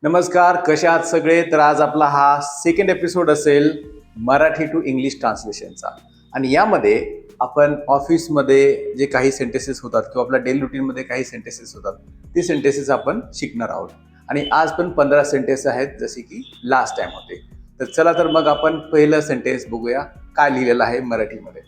नमस्कार, कसे आहात सगळे? तर आज आपला हा सेकंड एपिसोड असेल मराठी टू इंग्लिश ट्रान्सलेशनचा. आणि यामध्ये आपण ऑफिसमध्ये जे काही सेंटेन्सेस होतात किंवा आपल्या डेली रुटीनमध्ये काही सेंटेन्सेस होतात ते सेंटेन्सेस आपण शिकणार आहोत. आणि आज पण 15 सेंटेन्स आहेत जसे की लास्ट टाइम होते. तर चला तर मग आपण पहिलं सेंटेन्स बघूया काय लिहिलेलं आहे मराठीमध्ये.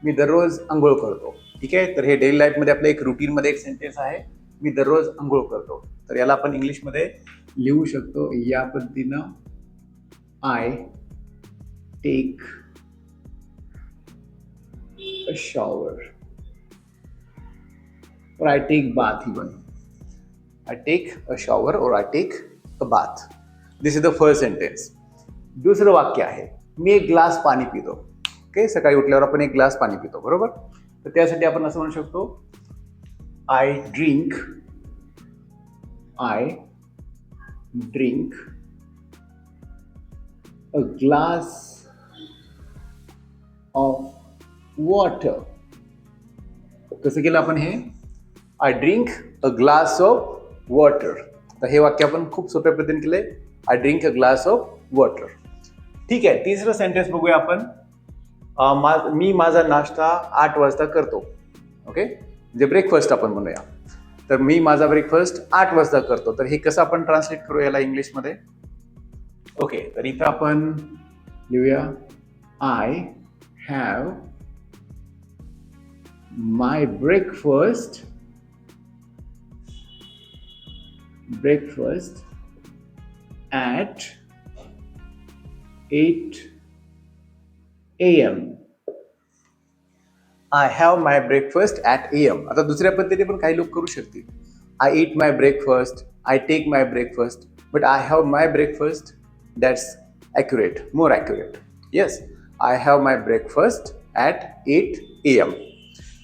मी दररोज अंघोळ करतो. ठीक आहे, तर हे डेली लाईफमध्ये आपलं एक रुटीनमध्ये एक सेंटेन्स आहे. मी दररोज अंघोळ करतो. तर याला आपण इंग्लिशमध्ये लिहू शकतो या पद्धतीनं. I take a shower or I take bath even. I take a shower or I take a bath. This is the first sentence. दुसरं वाक्य आहे, मी एक ग्लास पाणी पितो. ओके, सकाळी उठल्यावर आपण एक ग्लास पाणी पितो, बरोबर? तर त्यासाठी आपण असं म्हणू शकतो, I drink a glass of water. कसं केलं आपण हे? I drink a glass of water. तर हे वाक्य आपण खूप सोप्या पद्धतीने केलंय. I drink a glass of water. ठीक आहे, तिसरं सेंटेन्स बघूया आपण. मी माझा नाश्ता 8 वाजता करतो. ओके, म्हणजे ब्रेकफास्ट आपण म्हणूया. तर मी माझा ब्रेकफास्ट 8 वाजता करतो. तर हे कसं आपण ट्रान्सलेट करू याला इंग्लिशमध्ये? ओके, तर इथं आपण लिहूया, I have my breakfast at 8 a.m. I have my breakfast at AM. आता दुसऱ्या पद्धतीने पण काही लोक करू शकतील. I eat my breakfast, I take my breakfast, but I have my breakfast. That's accurate, more accurate. Yes, I have my breakfast at 8 AM.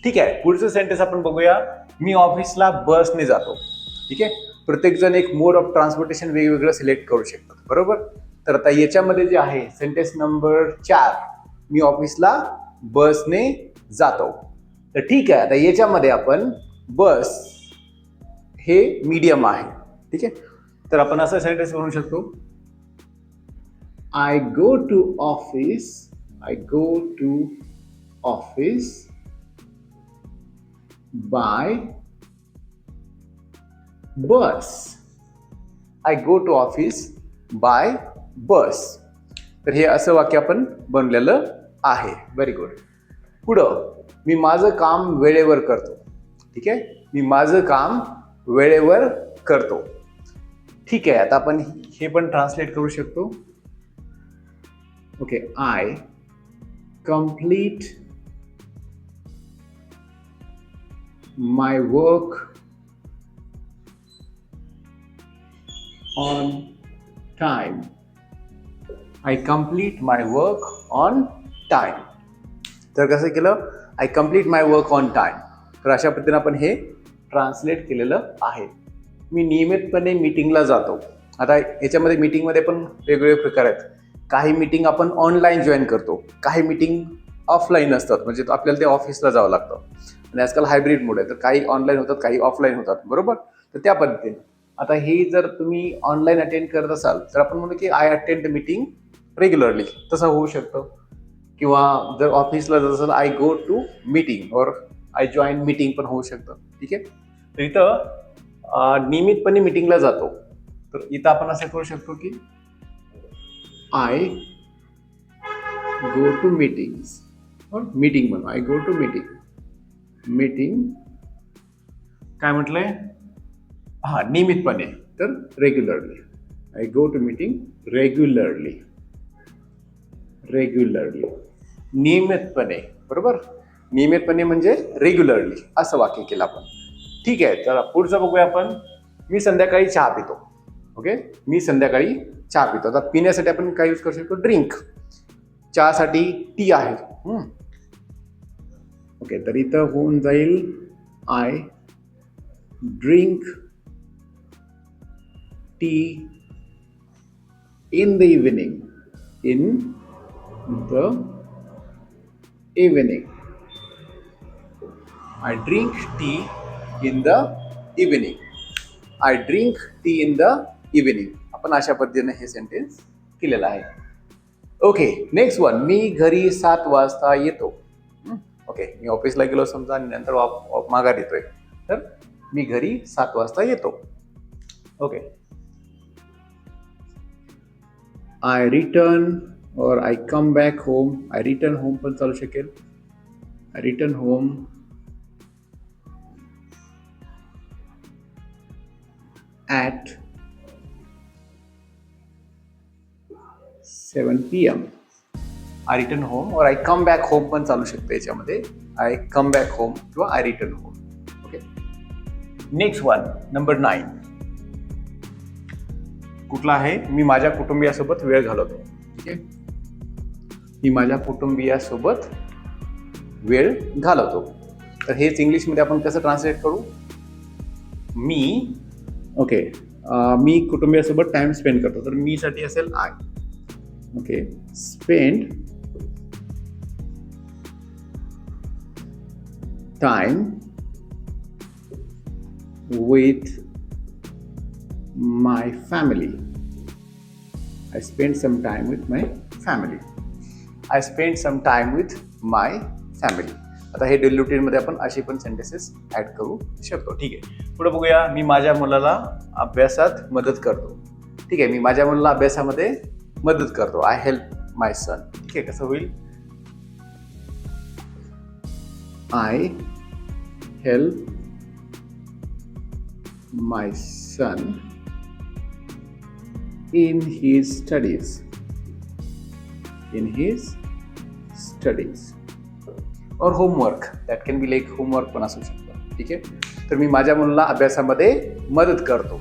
ठीक आहे, पुढचं सेंटेन्स आपण बघूया. मी ऑफिसला बसने जातो. ठीक आहे, प्रत्येकजण एक मोड ऑफ ट्रान्सपोर्टेशन वेगवेगळं सिलेक्ट करू शकतात, बरोबर? तर आता याच्यामध्ये जे आहे सेंटेन्स नंबर 4, मी ऑफिसला बसने जातो. तर ठीक आहे, आता याच्यामध्ये आपण बस हे मीडियम आहे. ठीक आहे, तर आपण असं सेंटेन्स म्हणू शकतो, I go to office by bus. I go to office by bus. तर हे असं वाक्य आपण बनलेलं आहे. Very good. पुढं, मी माझं काम वेळेवर करतो. ठीक आहे, मी माझं काम वेळेवर करतो. ठीक आहे, आता आपण हे पण ट्रान्सलेट करू शकतो. Okay, I complete my work on time. I complete my work on time. तर कसं केलं? I complete my work on time. तर अशा पद्धतीने आपण हे ट्रान्सलेट केलेलं आहे. मी नियमितपणे मीटिंगला जातो. आता याच्यामध्ये मीटिंगमध्ये पण वेगवेगळे प्रकार आहेत. काही मीटिंग आपण ऑनलाईन जॉईन करतो, काही मीटिंग ऑफलाईन असतात, म्हणजे आपल्याला ते ऑफिसला जावं लागतं. आणि आजकाल हायब्रिड मोड आहे, तर काही ऑनलाईन होतात, काही ऑफलाईन होतात, बरोबर? तर त्या पद्धतीने आता हे जर तुम्ही ऑनलाईन अटेंड करत असाल तर आपण म्हणू की I attend the meeting regularly, तसं होऊ शकतं. किंवा जर ऑफिसला जात असाल, आय गो टू मीटिंग और आय जॉईन मीटिंग पण होऊ शकतं. ठीक आहे, तर इथं नियमितपणे मीटिंगला जातो. तर इथं आपण असं करू शकतो की I go to meetings or meeting म्हणून आय गो टू मीटिंग काय म्हटलंय? हा, नियमितपणे, तर regularly. I go to meeting regularly. नियमितपणे, बरोबर? नियमितपणे म्हणजे रेग्युलरली असं वाक्य केलं आपण. ठीक आहे, तर पुढचं बघूया आपण. मी संध्याकाळी चहा पितो. ओके, मी संध्याकाळी चहा पितो. आता पिण्यासाठी आपण काय यूज करू शकतो? ड्रिंक. चहासाठी टी आहे. ओके, तर इथं होऊन जाईल, I drink tea in the evening. I drink tea in the evening. आपण अशा पद्धतीने हे सेंटेन्स केलेलं आहे. Okay, next one. मी घरी 7 वाजता येतो. ओके, मी ऑफिसला गेलो समजा आणि नंतर माघार येतोय, तर मी घरी 7 वाजता येतो. ओके, आय रिटर्न और I come back home. I return home पण चालू शकेल. I return home at 7 PM. I return home और आय कम बॅक होम पण चालू शकते याच्यामध्ये. आय कम बॅक होम किंवा I return home. Okay, next one, number 9. कुठला आहे? मी माझ्या कुटुंबियासोबत वेळ घालवतो. ठीक आहे, मी माझ्या कुटुंबियासोबत वेळ घालवतो. तर हेच इंग्लिशमध्ये आपण कसं ट्रान्सलेट करू? मी कुटुंबियासोबत टाइम स्पेंड करतो. तर मी साठी असेल I. Okay, spend time with my family. I spend some time with my family. I spend some time with my family. आता हे डेली रुटीनमध्ये आपण असे पण सेंटेन्सेस ॲड करू शकतो. ठीक आहे, पुढे बघूया. मी माझ्या मुलाला अभ्यासात मदत करतो. ठीक आहे, मी माझ्या मुलाला अभ्यासामध्ये मदत करतो. I help my son. ठीक आहे, कसं होईल? I help my son in his studies. Or homework. That can be like homework पण असू शकतं. ठीक आहे, तर मी माझ्या मुलाला अभ्यासामध्ये मदत करतो.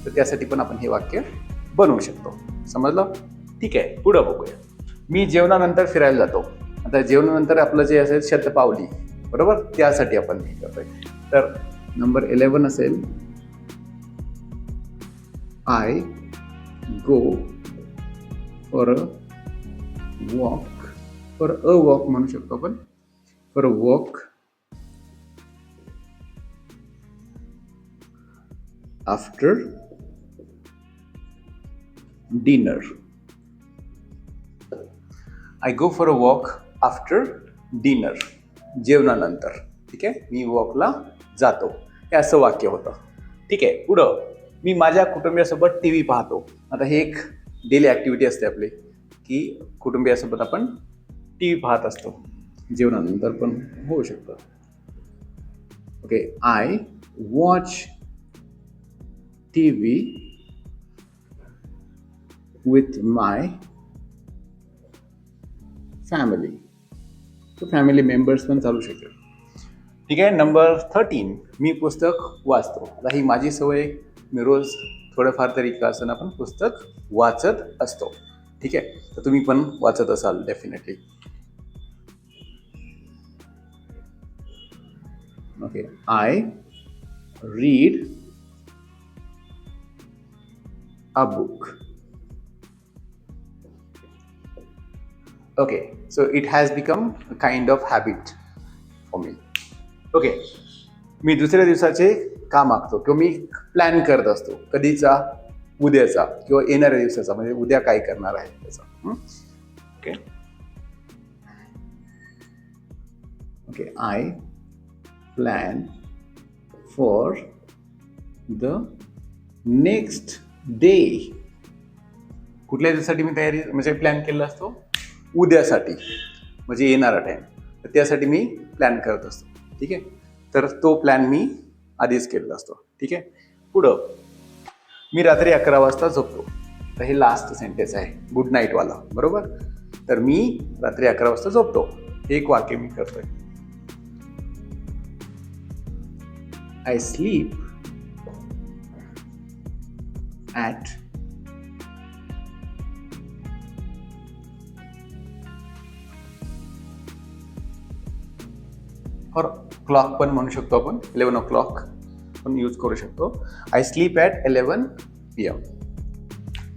तर त्यासाठी पण आपण हे वाक्य बनवू शकतो. समजलं? ठीक आहे, पुढं बघूया. मी जेवणानंतर फिरायला जातो. आता जेवणानंतर आपलं जे असेल शतपावली, बरोबर, त्यासाठी आपण हे करतोय. तर नंबर 11 असेल I go for a walk. For a walk म्हणू शकतो आपण. For a walk after dinner. I go for a walk after dinner. जेवणानंतर. ठीक आहे, मी वॉकला जातो. हे असं वाक्य होतं. ठीक आहे, पुढं. मी माझ्या कुटुंबियासोबत TV पाहतो. आता हे एक डेली ॲक्टिव्हिटी असते आपली, की कुटुंबियासोबत आपण TV पाहत असतो. जेवणानंतर पण होऊ शकतं. Okay, I watch TV with my family. तो फॅमिली मेंबर्स पण चालू शकेल. ठीक आहे, नंबर 13. मी पुस्तक वाचतो. आता ही माझी सवय. मी रोज थोडंफार तरी का असताना आपण पुस्तक वाचत असतो. ठीक आहे, तर तुम्ही पण वाचत असाल definitely. Okay, I read a book. Okay, so it has become a kind of habit for me. Okay, मी दुसऱ्या दिवसाचे काम आखतो किंवा मी प्लॅन करत असतो. कधीचा? उद्याचा किंवा येणाऱ्या दिवसाचा, म्हणजे उद्या काय करणार आहे त्याचा. Okay okay, I plan for the next day. कुठल्या दिवसासाठी मी तयारी म्हणजे प्लॅन केलेला असतो? उद्यासाठी, म्हणजे येणारा टाईम. तर त्यासाठी मी प्लॅन करत असतो. ठीक आहे, तर तो प्लॅन मी आधीच केलेला असतो. ठीक आहे, पुढं. मी रात्री 11 वाजता झोपतो. तर हे लास्ट सेंटेन्स आहे, गुड नाईटवाला, बरोबर. तर मी रात्री 11 वाजता झोपतो. हे एक वाक्य मी करतोय. आय स्लीप ॲट और क्लॉक पण म्हणू शकतो आपण. 11 o'clock पण यूज करू शकतो. I sleep at 11 PM.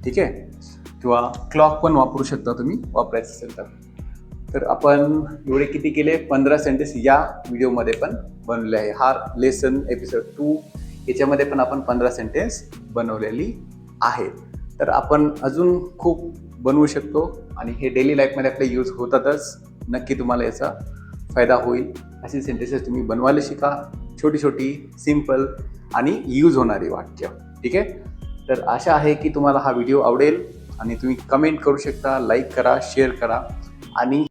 ठीक आहे, किंवा क्लॉक पण वापरू शकता तुम्ही, वापरायचं असेल तर. तर आपण एवढे किती केले? 15 सेंटेन्स या व्हिडिओमध्ये पण बनवले आहे. हा लेसन एपिसोड 2 याच्यामध्ये पण आपण 15 सेंटेन्स बनवलेली आहेत. तर आपण अजून खूप बनवू शकतो आणि हे डेली लाईफमध्ये आपले यूज होतातच. नक्की तुम्हाला याचा फायदा होईल. अशी सेंटेन्सेस तुम्ही बनवायला शिका, छोटी छोटी, सिम्पल आणि यूज होणारी वाक्य. ठीक आहे. तर आशा आहे की तुम्हाला हा व्हिडिओ आवडेल आणि तुम्ही कमेंट करू शकता, लाईक करा, शेअर करा आणि